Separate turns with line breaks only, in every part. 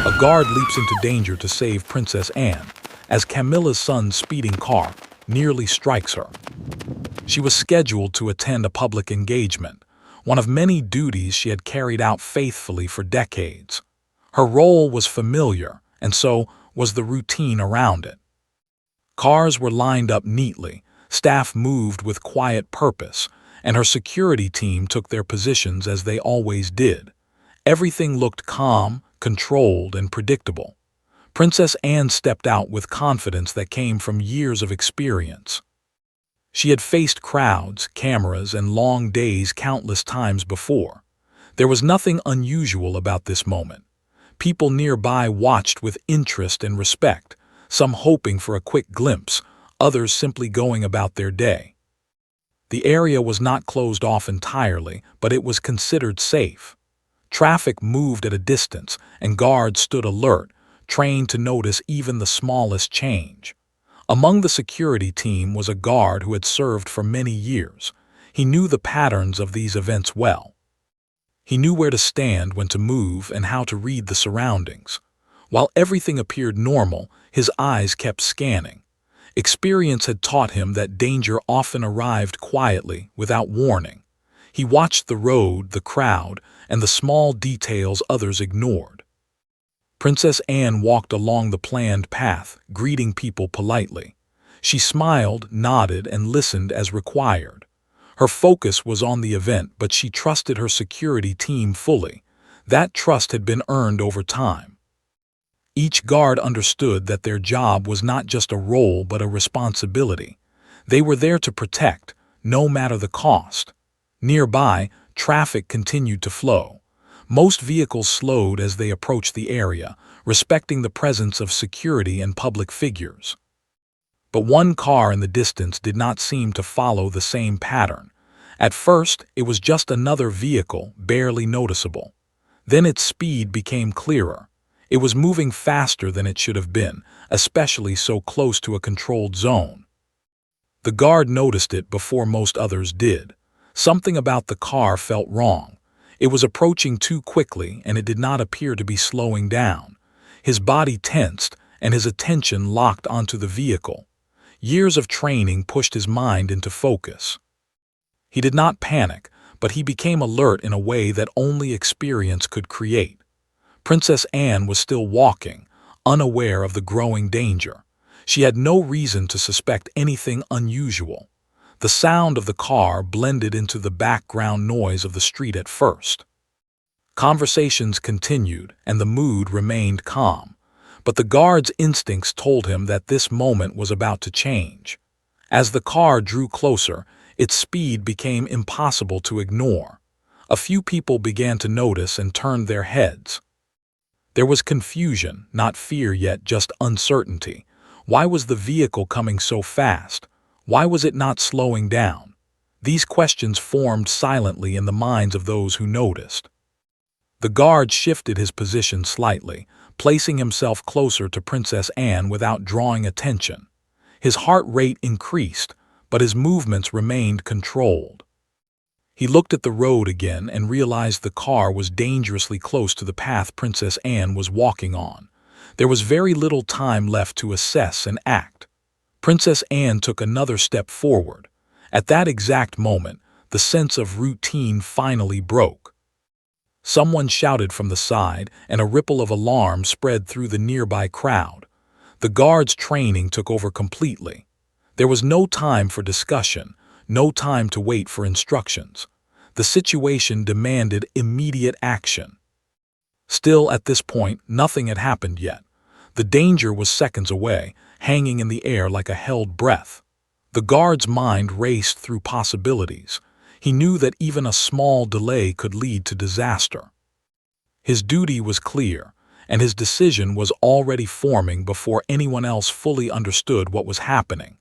A guard leaps into danger to save Princess Anne, as Camilla's son's speeding car nearly strikes her. She was scheduled to attend a public engagement, one of many duties she had carried out faithfully for decades. Her role was familiar, and so was the routine around it. Cars were lined up neatly, staff moved with quiet purpose, and her security team took their positions as they always did. Everything looked calm, controlled, and predictable. Princess Anne stepped out with confidence that came from years of experience. She had faced crowds, cameras, and long days countless times before. There was nothing unusual about this moment. People nearby watched with interest and respect, some hoping for a quick glimpse, others simply going about their day. The area was not closed off entirely, but it was considered safe. Traffic moved at a distance, and guards stood alert, trained to notice even the smallest change. Among the security team was a guard who had served for many years. He knew the patterns of these events well. He knew where to stand, when to move, and how to read the surroundings. While everything appeared normal, his eyes kept scanning. Experience had taught him that danger often arrived quietly, without warning. He watched the road, the crowd, and the small details others ignored. Princess Anne walked along the planned path, greeting people politely. She smiled, nodded, and listened as required. Her focus was on the event, but she trusted her security team fully. That trust had been earned over time. Each guard understood that their job was not just a role but a responsibility. They were there to protect, no matter the cost. Nearby, traffic continued to flow. Most vehicles slowed as they approached the area, respecting the presence of security and public figures. But one car in the distance did not seem to follow the same pattern. At first, it was just another vehicle, barely noticeable. Then its speed became clearer. It was moving faster than it should have been, especially so close to a controlled zone. The guard noticed it before most others did. Something about the car felt wrong. It was approaching too quickly, and it did not appear to be slowing down. His body tensed, and his attention locked onto the vehicle. Years of training pushed his mind into focus. He did not panic, but he became alert in a way that only experience could create. Princess Anne was still walking, unaware of the growing danger. She had no reason to suspect anything unusual. The sound of the car blended into the background noise of the street at first. Conversations continued, and the mood remained calm. But the guard's instincts told him that this moment was about to change. As the car drew closer, its speed became impossible to ignore. A few people began to notice and turned their heads. There was confusion, not fear yet, just uncertainty. Why was the vehicle coming so fast? Why was it not slowing down? These questions formed silently in the minds of those who noticed. The guard shifted his position slightly, placing himself closer to Princess Anne without drawing attention. His heart rate increased, but his movements remained controlled. He looked at the road again and realized the car was dangerously close to the path Princess Anne was walking on. There was very little time left to assess and act. Princess Anne took another step forward. At that exact moment, the sense of routine finally broke. Someone shouted from the side, and a ripple of alarm spread through the nearby crowd. The guard's training took over completely. There was no time for discussion, no time to wait for instructions. The situation demanded immediate action. Still, at this point, nothing had happened yet. The danger was seconds away, hanging in the air like a held breath. The guard's mind raced through possibilities. He knew that even a small delay could lead to disaster. His duty was clear, and his decision was already forming before anyone else fully understood what was happening.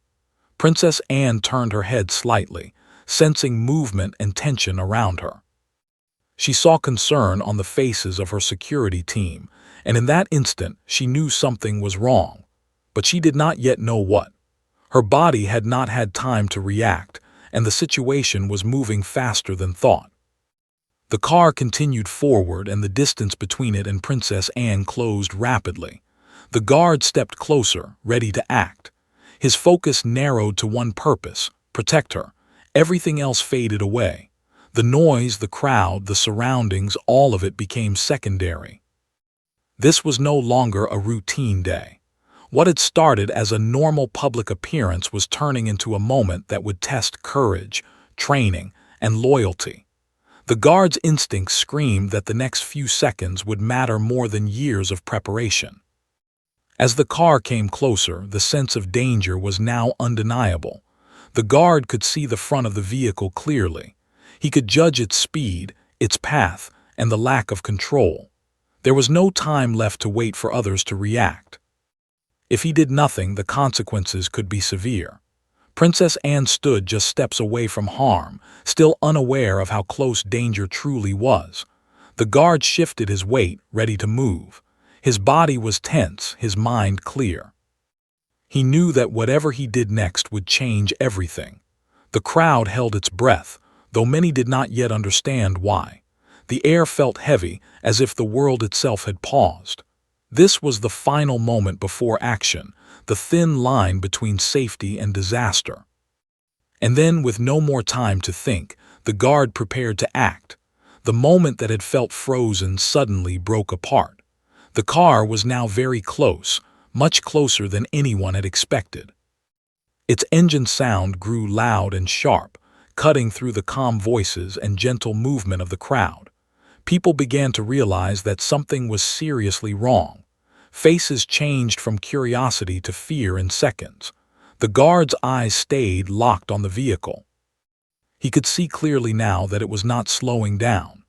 Princess Anne turned her head slightly, sensing movement and tension around her. She saw concern on the faces of her security team, and in that instant she knew something was wrong. But she did not yet know what. Her body had not had time to react, and the situation was moving faster than thought. The car continued forward and the distance between it and Princess Anne closed rapidly. The guard stepped closer, ready to act. His focus narrowed to one purpose: protect her. Everything else faded away. The noise, the crowd, the surroundings, all of it became secondary. This was no longer a routine day. What had started as a normal public appearance was turning into a moment that would test courage, training, and loyalty. The guard's instincts screamed that the next few seconds would matter more than years of preparation. As the car came closer, the sense of danger was now undeniable. The guard could see the front of the vehicle clearly. He could judge its speed, its path, and the lack of control. There was no time left to wait for others to react. If he did nothing, the consequences could be severe. Princess Anne stood just steps away from harm, still unaware of how close danger truly was. The guard shifted his weight, ready to move. His body was tense, his mind clear. He knew that whatever he did next would change everything. The crowd held its breath, though many did not yet understand why. The air felt heavy, as if the world itself had paused. This was the final moment before action, the thin line between safety and disaster. And then, with no more time to think, the guard prepared to act. The moment that had felt frozen suddenly broke apart. The car was now very close, much closer than anyone had expected. Its engine sound grew loud and sharp, cutting through the calm voices and gentle movement of the crowd. People began to realize that something was seriously wrong. Faces changed from curiosity to fear in seconds. The guard's eyes stayed locked on the vehicle. He could see clearly now that it was not slowing down.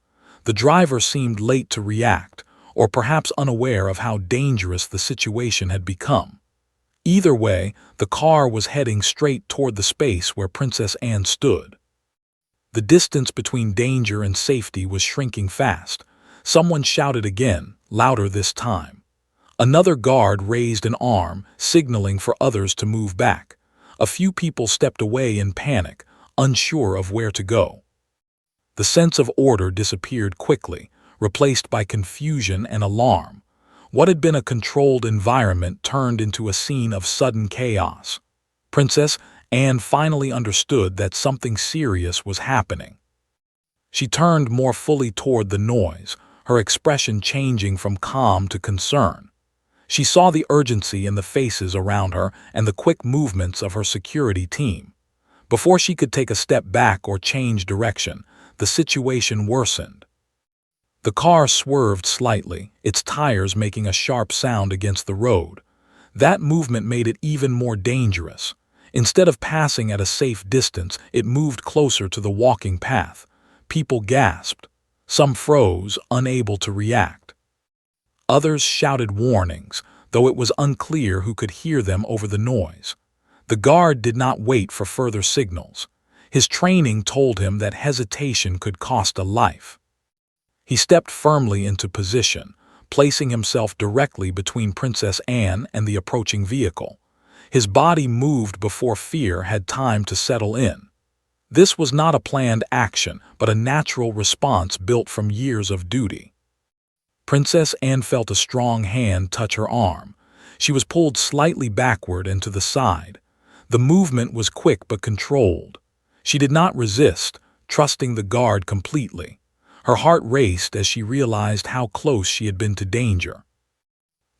The driver seemed late to react, or perhaps unaware of how dangerous the situation had become. Either way, the car was heading straight toward the space where Princess Anne stood. The distance between danger and safety was shrinking fast. Someone shouted again, louder this time. Another guard raised an arm, signaling for others to move back. A few people stepped away in panic, unsure of where to go. The sense of order disappeared quickly, replaced by confusion and alarm. What had been a controlled environment turned into a scene of sudden chaos. Princess Anne finally understood that something serious was happening. She turned more fully toward the noise, her expression changing from calm to concern. She saw the urgency in the faces around her and the quick movements of her security team. Before she could take a step back or change direction, the situation worsened. The car swerved slightly, its tires making a sharp sound against the road. That movement made it even more dangerous. Instead of passing at a safe distance, it moved closer to the walking path. People gasped. Some froze, unable to react. Others shouted warnings, though it was unclear who could hear them over the noise. The guard did not wait for further signals. His training told him that hesitation could cost a life. He stepped firmly into position, placing himself directly between Princess Anne and the approaching vehicle. His body moved before fear had time to settle in. This was not a planned action, but a natural response built from years of duty. Princess Anne felt a strong hand touch her arm. She was pulled slightly backward and to the side. The movement was quick but controlled. She did not resist, trusting the guard completely. Her heart raced as she realized how close she had been to danger.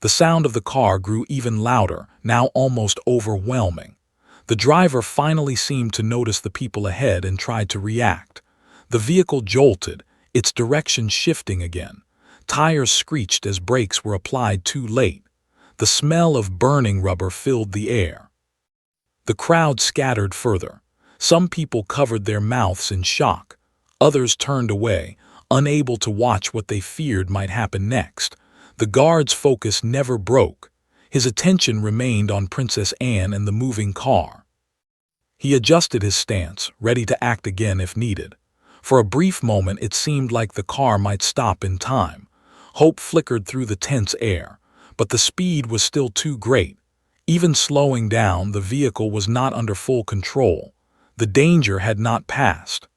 The sound of the car grew even louder, now almost overwhelming. The driver finally seemed to notice the people ahead and tried to react. The vehicle jolted, its direction shifting again. Tires screeched as brakes were applied too late. The smell of burning rubber filled the air. The crowd scattered further. Some people covered their mouths in shock. Others turned away, unable to watch what they feared might happen next. The guard's focus never broke. His attention remained on Princess Anne and the moving car. He adjusted his stance, ready to act again if needed. For a brief moment it seemed like the car might stop in time. Hope flickered through the tense air, but the speed was still too great. Even slowing down, the vehicle was not under full control. The danger had not passed.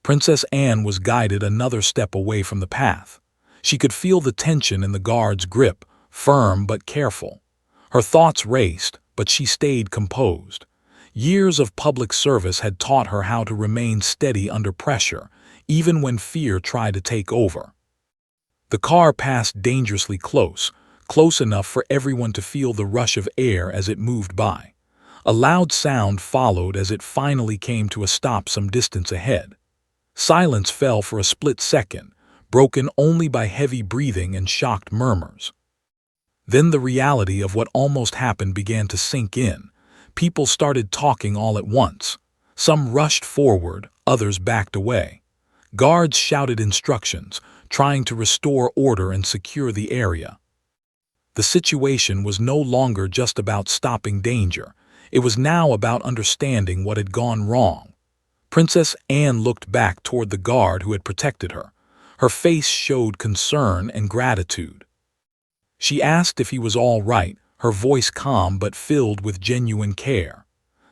Princess Anne was guided another step away from the path. She could feel the tension in the guard's grip, firm but careful. Her thoughts raced, but she stayed composed. Years of public service had taught her how to remain steady under pressure, even when fear tried to take over. The car passed dangerously close, close enough for everyone to feel the rush of air as it moved by. A loud sound followed as it finally came to a stop some distance ahead. Silence fell for a split second, broken only by heavy breathing and shocked murmurs. Then the reality of what almost happened began to sink in. People started talking all at once. Some rushed forward, others backed away. Guards shouted instructions, trying to restore order and secure the area. The situation was no longer just about stopping danger. It was now about understanding what had gone wrong. Princess Anne looked back toward the guard who had protected her. Her face showed concern and gratitude. She asked if he was all right, her voice calm but filled with genuine care.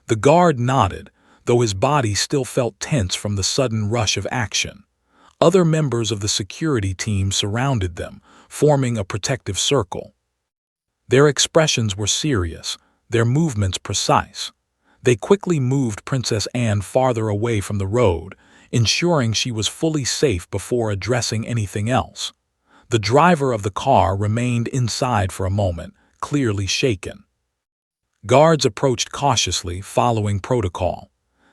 The guard nodded, though his body still felt tense from the sudden rush of action. Other members of the security team surrounded them, forming a protective circle. Their expressions were serious, their movements precise. They quickly moved Princess Anne farther away from the road, ensuring she was fully safe before addressing anything else. The driver of the car remained inside for a moment, clearly shaken. Guards approached cautiously, following protocol.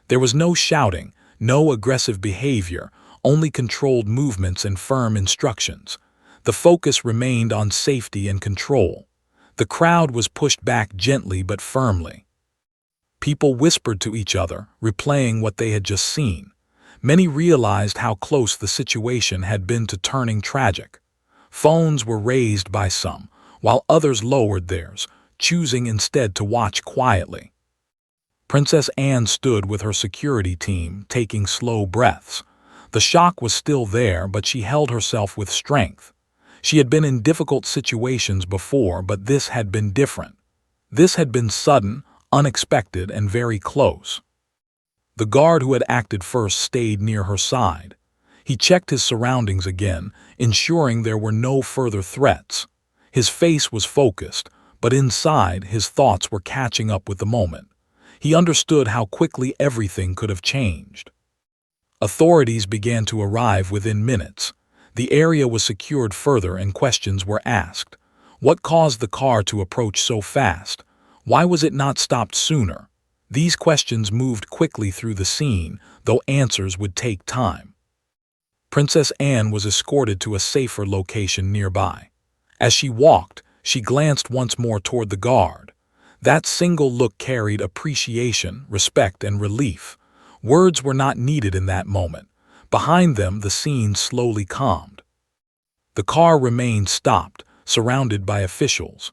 There was no shouting, no aggressive behavior, only controlled movements and firm instructions. The focus remained on safety and control. The crowd was pushed back gently but firmly. People whispered to each other, replaying what they had just seen. Many realized how close the situation had been to turning tragic. Phones were raised by some, while others lowered theirs, choosing instead to watch quietly. Princess Anne stood with her security team, taking slow breaths. The shock was still there, but she held herself with strength. She had been in difficult situations before, but this had been different. This had been sudden, unexpected, and very close. The guard who had acted first stayed near her side. He checked his surroundings again, ensuring there were no further threats. His face was focused, but inside his thoughts were catching up with the moment. He understood how quickly everything could have changed. Authorities began to arrive within minutes. The area was secured further and questions were asked. What caused the car to approach so fast? Why was it not stopped sooner? These questions moved quickly through the scene, though answers would take time. Princess Anne was escorted to a safer location nearby. As she walked, she glanced once more toward the guard. That single look carried appreciation, respect, and relief. Words were not needed in that moment. Behind them, the scene slowly calmed. The car remained stopped, surrounded by officials.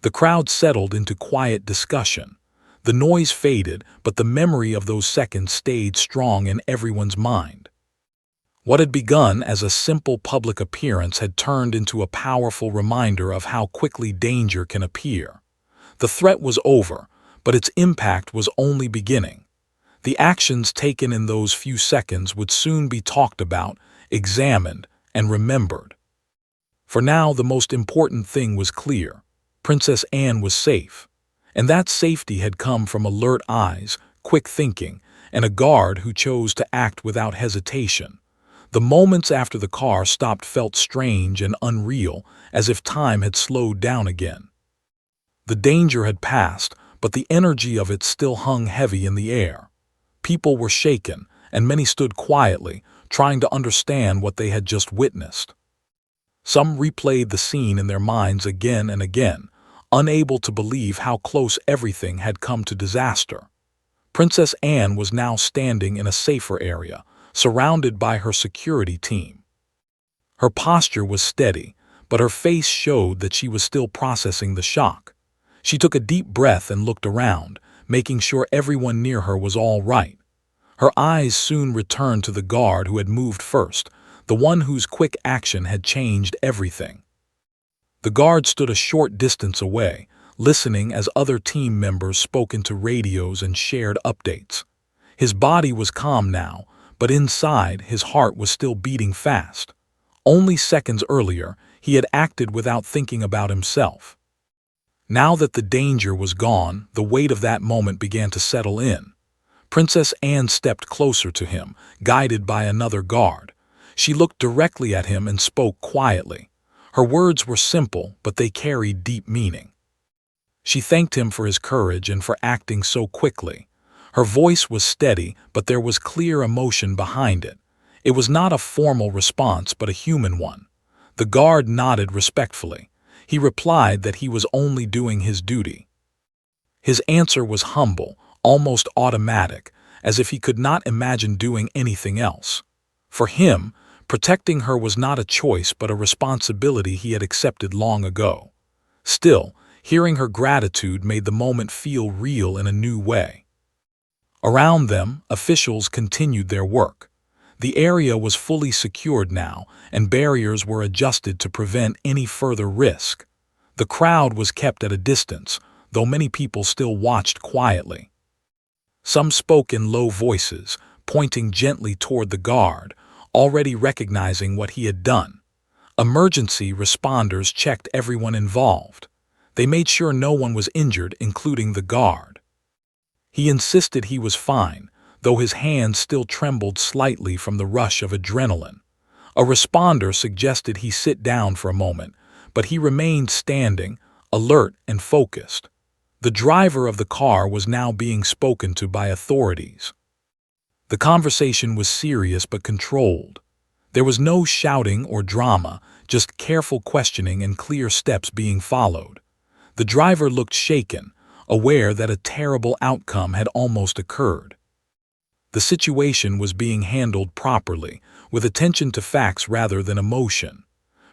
The crowd settled into quiet discussion. The noise faded, but the memory of those seconds stayed strong in everyone's mind. What had begun as a simple public appearance had turned into a powerful reminder of how quickly danger can appear. The threat was over, but its impact was only beginning. The actions taken in those few seconds would soon be talked about, examined, and remembered. For now, the most important thing was clear. Princess Anne was safe. And that safety had come from alert eyes, quick thinking, and a guard who chose to act without hesitation. The moments after the car stopped felt strange and unreal, as if time had slowed down again. The danger had passed, but the energy of it still hung heavy in the air. People were shaken, and many stood quietly, trying to understand what they had just witnessed. Some replayed the scene in their minds again and again, unable to believe how close everything had come to disaster. Princess Anne was now standing in a safer area, surrounded by her security team. Her posture was steady, but her face showed that she was still processing the shock. She took a deep breath and looked around, making sure everyone near her was all right. Her eyes soon returned to the guard who had moved first, the one whose quick action had changed everything. The guard stood a short distance away, listening as other team members spoke into radios and shared updates. His body was calm now, but inside his heart was still beating fast. Only seconds earlier, he had acted without thinking about himself. Now that the danger was gone, the weight of that moment began to settle in. Princess Anne stepped closer to him, guided by another guard. She looked directly at him and spoke quietly. Her words were simple, but they carried deep meaning. She thanked him for his courage and for acting so quickly. Her voice was steady, but there was clear emotion behind it. It was not a formal response, but a human one. The guard nodded respectfully. He replied that he was only doing his duty. His answer was humble, almost automatic, as if he could not imagine doing anything else. For him, protecting her was not a choice but a responsibility he had accepted long ago. Still, hearing her gratitude made the moment feel real in a new way. Around them, officials continued their work. The area was fully secured now, and barriers were adjusted to prevent any further risk. The crowd was kept at a distance, though many people still watched quietly. Some spoke in low voices, pointing gently toward the guard, already recognizing what he had done. Emergency responders checked everyone involved. They made sure no one was injured, including the guard. He insisted he was fine, though his hands still trembled slightly from the rush of adrenaline. A responder suggested he sit down for a moment, but he remained standing, alert and focused. The driver of the car was now being spoken to by authorities. The conversation was serious but controlled. There was no shouting or drama, just careful questioning and clear steps being followed. The driver looked shaken, aware that a terrible outcome had almost occurred. The situation was being handled properly, with attention to facts rather than emotion.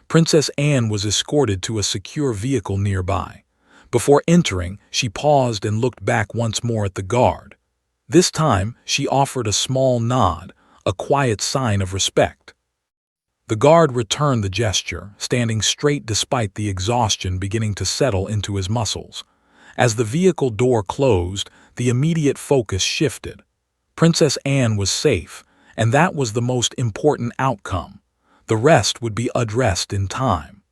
Princess Anne was escorted to a secure vehicle nearby. Before entering, she paused and looked back once more at the guard. This time, she offered a small nod, a quiet sign of respect. The guard returned the gesture, standing straight despite the exhaustion beginning to settle into his muscles. As the vehicle door closed, the immediate focus shifted. Princess Anne was safe, and that was the most important outcome. The rest would be addressed in time.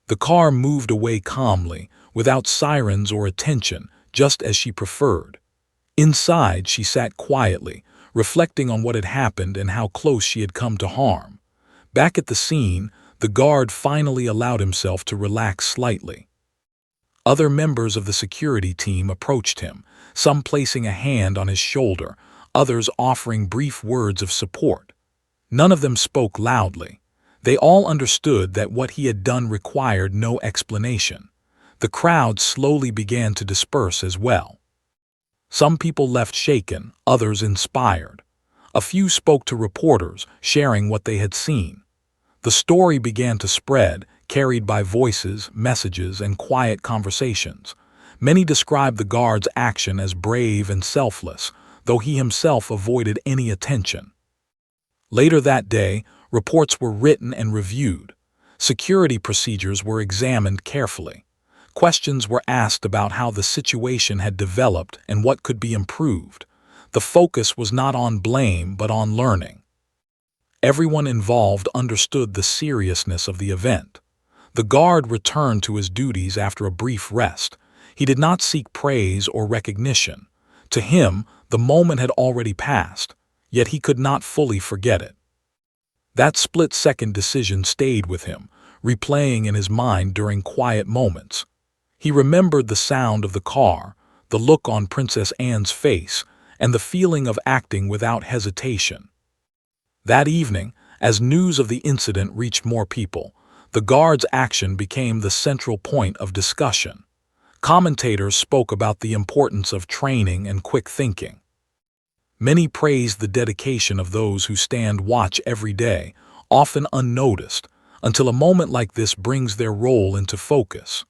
The car moved away calmly, without sirens or attention, just as she preferred. Inside, she sat quietly, reflecting on what had happened and how close she had come to harm. Back at the scene, the guard finally allowed himself to relax slightly. Other members of the security team approached him, some placing a hand on his shoulder, others offering brief words of support. None of them spoke loudly. They all understood that what he had done required no explanation. The crowd slowly began to disperse as well. Some people left shaken, others inspired. A few spoke to reporters, sharing what they had seen. The story began to spread, carried by voices, messages, and quiet conversations. Many described the guard's action as brave and selfless, though he himself avoided any attention. Later that day, reports were written and reviewed. Security procedures were examined carefully. Questions were asked about how the situation had developed and what could be improved. The focus was not on blame but on learning. Everyone involved understood the seriousness of the event. The guard returned to his duties after a brief rest. He did not seek praise or recognition. To him, the moment had already passed, yet he could not fully forget it. That split-second decision stayed with him, replaying in his mind during quiet moments. He remembered the sound of the car, the look on Princess Anne's face, and the feeling of acting without hesitation. That evening, as news of the incident reached more people, the guard's action became the central point of discussion. Commentators spoke about the importance of training and quick thinking. Many praised the dedication of those who stand watch every day, often unnoticed, until a moment like this brings their role into focus.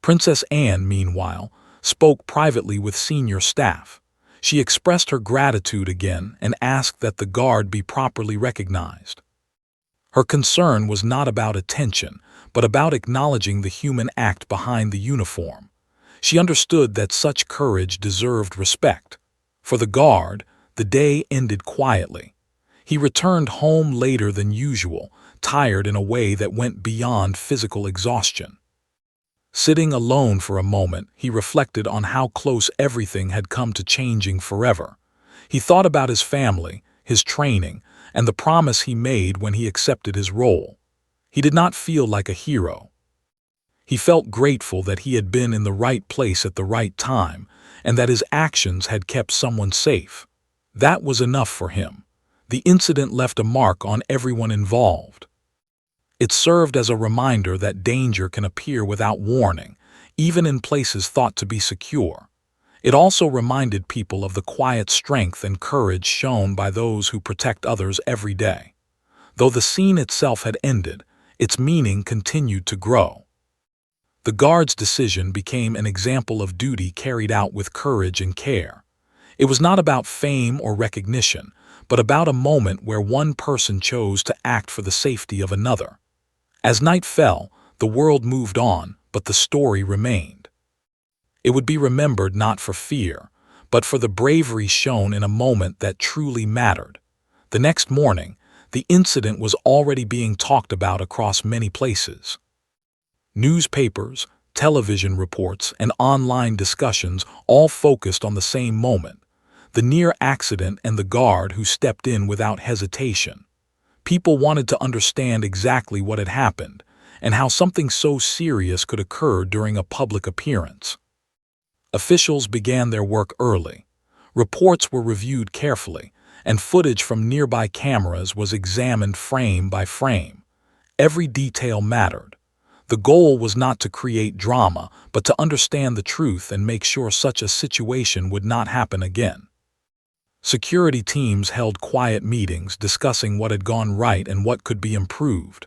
Princess Anne, meanwhile, spoke privately with senior staff. She expressed her gratitude again and asked that the guard be properly recognized. Her concern was not about attention, but about acknowledging the human act behind the uniform. She understood that such courage deserved respect. For the guard, the day ended quietly. He returned home later than usual, tired in a way that went beyond physical exhaustion. Sitting alone for a moment, he reflected on how close everything had come to changing forever. He thought about his family, his training, and the promise he made when he accepted his role. He did not feel like a hero. He felt grateful that he had been in the right place at the right time, and that his actions had kept someone safe. That was enough for him. The incident left a mark on everyone involved. It served as a reminder that danger can appear without warning, even in places thought to be secure. It also reminded people of the quiet strength and courage shown by those who protect others every day. Though the scene itself had ended, its meaning continued to grow. The guard's decision became an example of duty carried out with courage and care. It was not about fame or recognition, but about a moment where one person chose to act for the safety of another. As night fell, the world moved on, but the story remained. It would be remembered not for fear, but for the bravery shown in a moment that truly mattered. The next morning, the incident was already being talked about across many places. Newspapers, television reports, and online discussions all focused on the same moment, the near accident and the guard who stepped in without hesitation. People wanted to understand exactly what had happened and how something so serious could occur during a public appearance. Officials began their work early. Reports were reviewed carefully, and footage from nearby cameras was examined frame by frame. Every detail mattered. The goal was not to create drama, but to understand the truth and make sure such a situation would not happen again. Security teams held quiet meetings discussing what had gone right and what could be improved.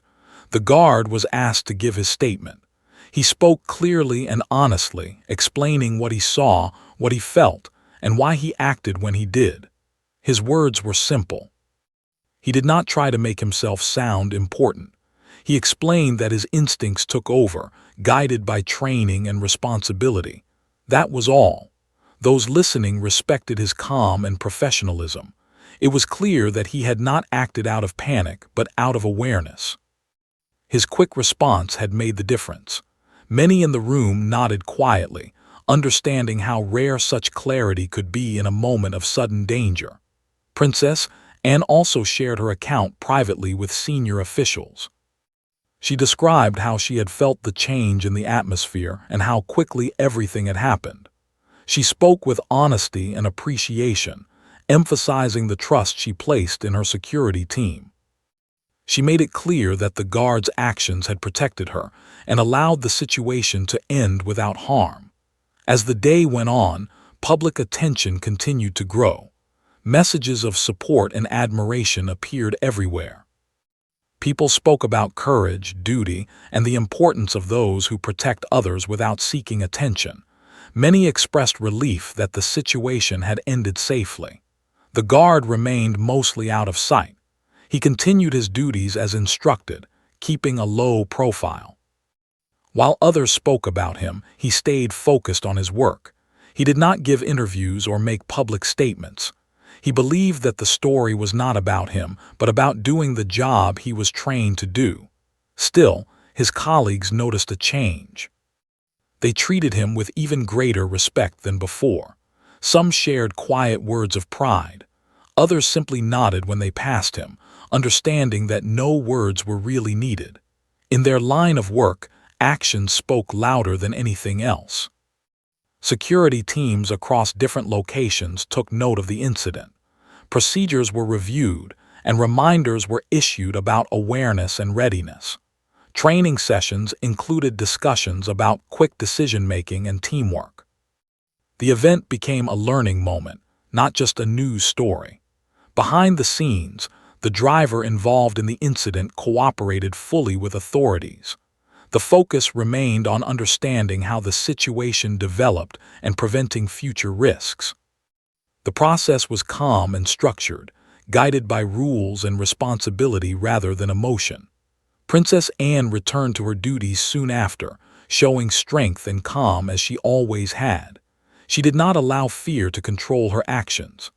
The guard was asked to give his statement. He spoke clearly and honestly, explaining what he saw, what he felt, and why he acted when he did. His words were simple. He did not try to make himself sound important. He explained that his instincts took over, guided by training and responsibility. That was all. Those listening respected his calm and professionalism. It was clear that he had not acted out of panic, but out of awareness. His quick response had made the difference. Many in the room nodded quietly, understanding how rare such clarity could be in a moment of sudden danger. Princess Anne also shared her account privately with senior officials. She described how she had felt the change in the atmosphere and how quickly everything had happened. She spoke with honesty and appreciation, emphasizing the trust she placed in her security team. She made it clear that the guard's actions had protected her and allowed the situation to end without harm. As the day went on, public attention continued to grow. Messages of support and admiration appeared everywhere. People spoke about courage, duty, and the importance of those who protect others without seeking attention. Many expressed relief that the situation had ended safely. The guard remained mostly out of sight. He continued his duties as instructed, keeping a low profile. While others spoke about him, he stayed focused on his work. He did not give interviews or make public statements. He believed that the story was not about him, but about doing the job he was trained to do. Still, his colleagues noticed a change. They treated him with even greater respect than before. Some shared quiet words of pride. Others simply nodded when they passed him, understanding that no words were really needed. In their line of work, actions spoke louder than anything else. Security teams across different locations took note of the incident. Procedures were reviewed, and reminders were issued about awareness and readiness. Training sessions included discussions about quick decision-making and teamwork. The event became a learning moment, not just a news story. Behind the scenes, the driver involved in the incident cooperated fully with authorities. The focus remained on understanding how the situation developed and preventing future risks. The process was calm and structured, guided by rules and responsibility rather than emotion. Princess Anne returned to her duties soon after, showing strength and calm as she always had. She did not allow fear to control her actions.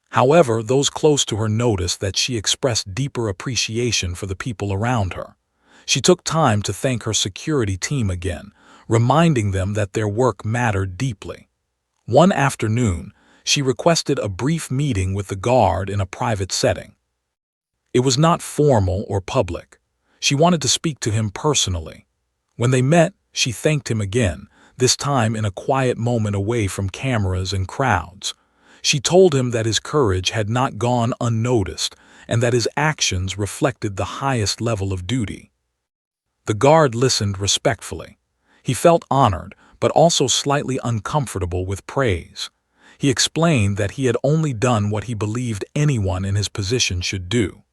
However, those close to her noticed that she expressed deeper appreciation for the people around her. She took time to thank her security team again, reminding them that their work mattered deeply. One afternoon, she requested a brief meeting with the guard in a private setting. It was not formal or public. She wanted to speak to him personally. When they met, she thanked him again, this time in a quiet moment away from cameras and crowds. She told him that his courage had not gone unnoticed and that his actions reflected the highest level of duty. The guard listened respectfully. He felt honored, but also slightly uncomfortable with praise. He explained that he had only done what he believed anyone in his position should do.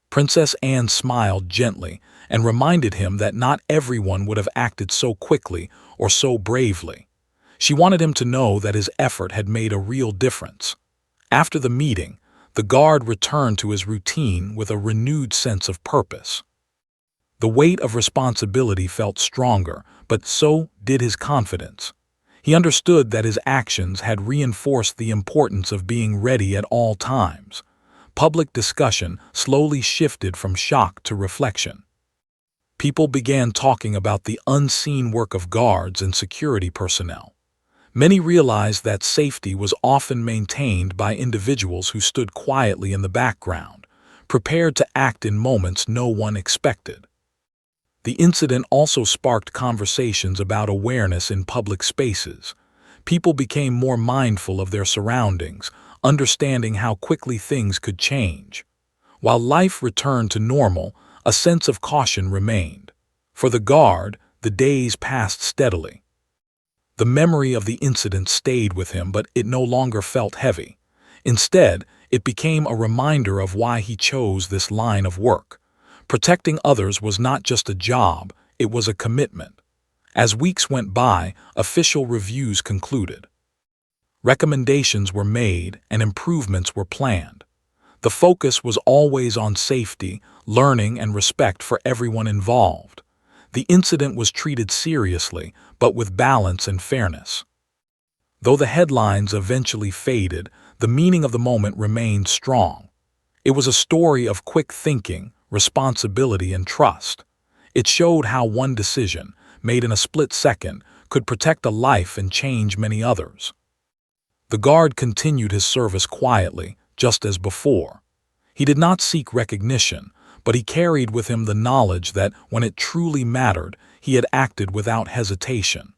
Princess Anne smiled gently and reminded him that not everyone would have acted so quickly or so bravely. She wanted him to know that his effort had made a real difference. After the meeting, the guard returned to his routine with a renewed sense of purpose. The weight of responsibility felt stronger, but so did his confidence. He understood that his actions had reinforced the importance of being ready at all times. Public discussion slowly shifted from shock to reflection. People began talking about the unseen work of guards and security personnel. Many realized that safety was often maintained by individuals who stood quietly in the background, prepared to act in moments no one expected. The incident also sparked conversations about awareness in public spaces. People became more mindful of their surroundings, understanding how quickly things could change. While life returned to normal, a sense of caution remained. For the guard, the days passed steadily. The memory of the incident stayed with him, but it no longer felt heavy. Instead, it became a reminder of why he chose this line of work. Protecting others was not just a job, it was a commitment. As weeks went by, official reviews concluded. Recommendations were made and improvements were planned. The focus was always on safety, learning, and respect for everyone involved. The incident was treated seriously, but with balance and fairness. Though the headlines eventually faded, the meaning of the moment remained strong. It was a story of quick thinking, responsibility, and trust. It showed how one decision, made in a split second, could protect a life and change many others. The guard continued his service quietly, just as before. He did not seek recognition, but he carried with him the knowledge that, when it truly mattered, he had acted without hesitation.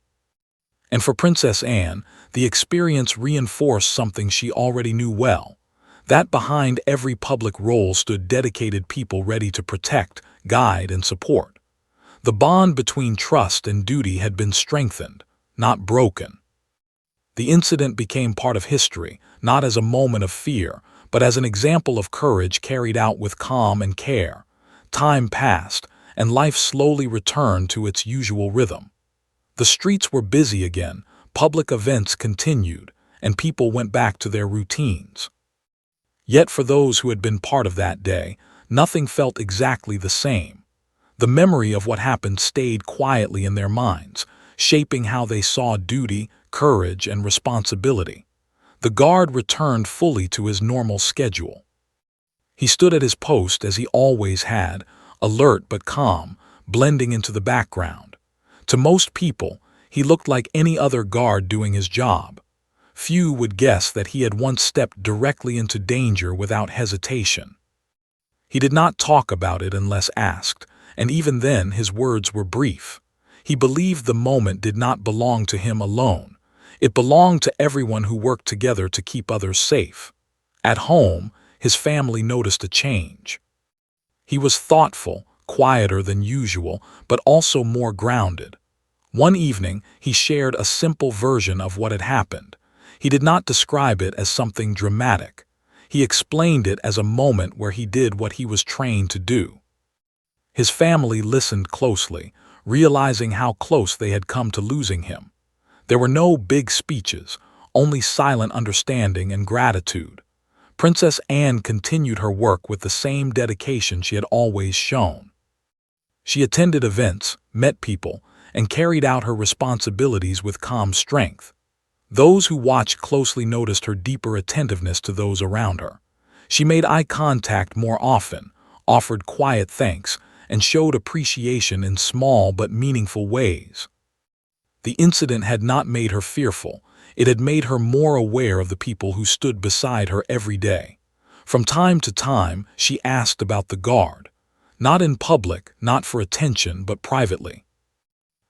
And for Princess Anne, the experience reinforced something she already knew well, that behind every public role stood dedicated people ready to protect, guide, and support. The bond between trust and duty had been strengthened, not broken. The incident became part of history, not as a moment of fear, but as an example of courage carried out with calm and care. Time passed, and life slowly returned to its usual rhythm. The streets were busy again, public events continued, and people went back to their routines. Yet for those who had been part of that day, nothing felt exactly the same. The memory of what happened stayed quietly in their minds, shaping how they saw duty, courage, and responsibility. The guard returned fully to his normal schedule. He stood at his post as he always had, alert but calm, blending into the background. To most people, he looked like any other guard doing his job. Few would guess that he had once stepped directly into danger without hesitation. He did not talk about it unless asked, and even then his words were brief. He believed the moment did not belong to him alone. It belonged to everyone who worked together to keep others safe. At home, his family noticed a change. He was thoughtful, quieter than usual, but also more grounded. One evening, he shared a simple version of what had happened. He did not describe it as something dramatic. He explained it as a moment where he did what he was trained to do. His family listened closely, realizing how close they had come to losing him. There were no big speeches, only silent understanding and gratitude. Princess Anne continued her work with the same dedication she had always shown. She attended events, met people, and carried out her responsibilities with calm strength. Those who watched closely noticed her deeper attentiveness to those around her. She made eye contact more often, offered quiet thanks, and showed appreciation in small but meaningful ways. The incident had not made her fearful, it had made her more aware of the people who stood beside her every day. From time to time, she asked about the guard. Not in public, not for attention, but privately.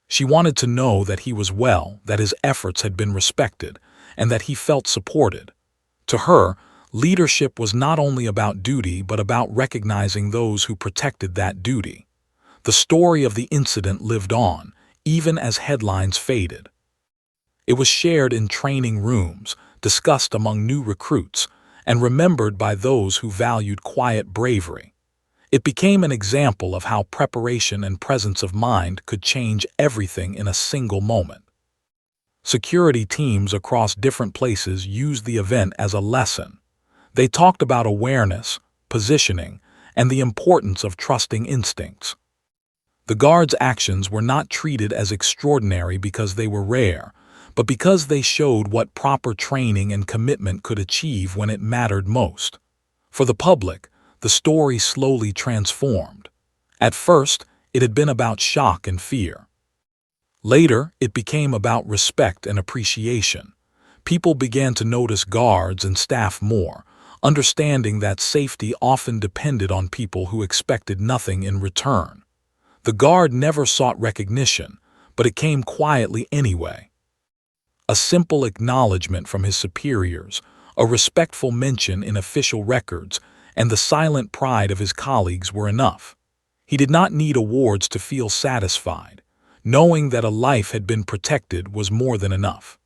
She wanted to know that he was well, that his efforts had been respected, and that he felt supported. To her, leadership was not only about duty but about recognizing those who protected that duty. The story of the incident lived on, even as headlines faded. It was shared in training rooms, discussed among new recruits, and remembered by those who valued quiet bravery. It became an example of how preparation and presence of mind could change everything in a single moment. Security teams across different places used the event as a lesson. They talked about awareness, positioning, and the importance of trusting instincts. The guards' actions were not treated as extraordinary because they were rare, but because they showed what proper training and commitment could achieve when it mattered most. For the public, the story slowly transformed. At first, it had been about shock and fear. Later, it became about respect and appreciation. People began to notice guards and staff more, understanding that safety often depended on people who expected nothing in return. The guard never sought recognition, but it came quietly anyway. A simple acknowledgement from his superiors, a respectful mention in official records, and the silent pride of his colleagues were enough. He did not need awards to feel satisfied. Knowing that a life had been protected was more than enough.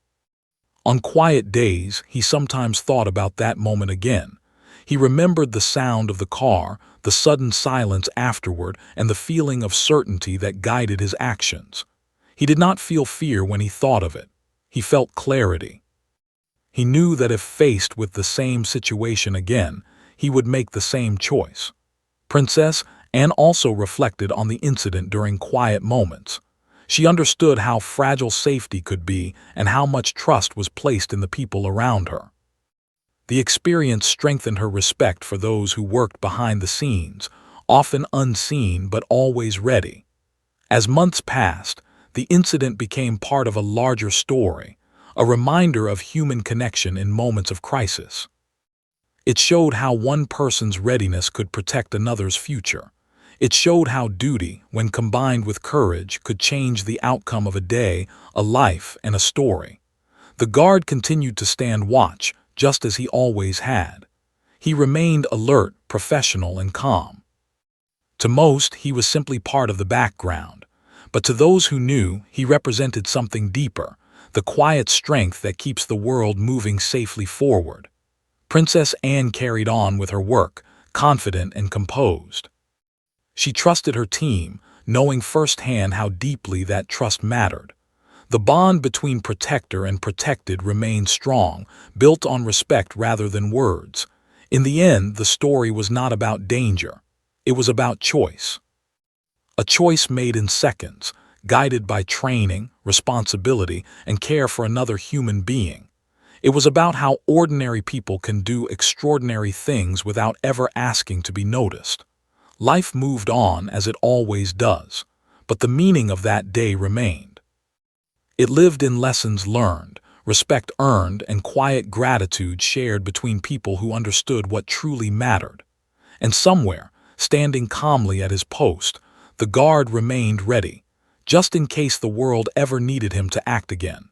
On quiet days, he sometimes thought about that moment again. He remembered the sound of the car, the sudden silence afterward, and the feeling of certainty that guided his actions. He did not feel fear when he thought of it. He felt clarity. He knew that if faced with the same situation again, he would make the same choice. Princess Anne also reflected on the incident during quiet moments. She understood how fragile safety could be and how much trust was placed in the people around her. The experience strengthened her respect for those who worked behind the scenes, often unseen but always ready. As months passed, the incident became part of a larger story, a reminder of human connection in moments of crisis. It showed how one person's readiness could protect another's future. It showed how duty, when combined with courage, could change the outcome of a day, a life, and a story. The guard continued to stand watch, just as he always had. He remained alert, professional, and calm. To most, he was simply part of the background. But to those who knew, he represented something deeper, the quiet strength that keeps the world moving safely forward. Princess Anne carried on with her work, confident and composed. She trusted her team, knowing firsthand how deeply that trust mattered. The bond between protector and protected remained strong, built on respect rather than words. In the end, the story was not about danger. It was about choice. A choice made in seconds, guided by training, responsibility, and care for another human being. It was about how ordinary people can do extraordinary things without ever asking to be noticed. Life moved on as it always does, but the meaning of that day remained. It lived in lessons learned, respect earned, and quiet gratitude shared between people who understood what truly mattered. And somewhere, standing calmly at his post, the guard remained ready, just in case the world ever needed him to act again.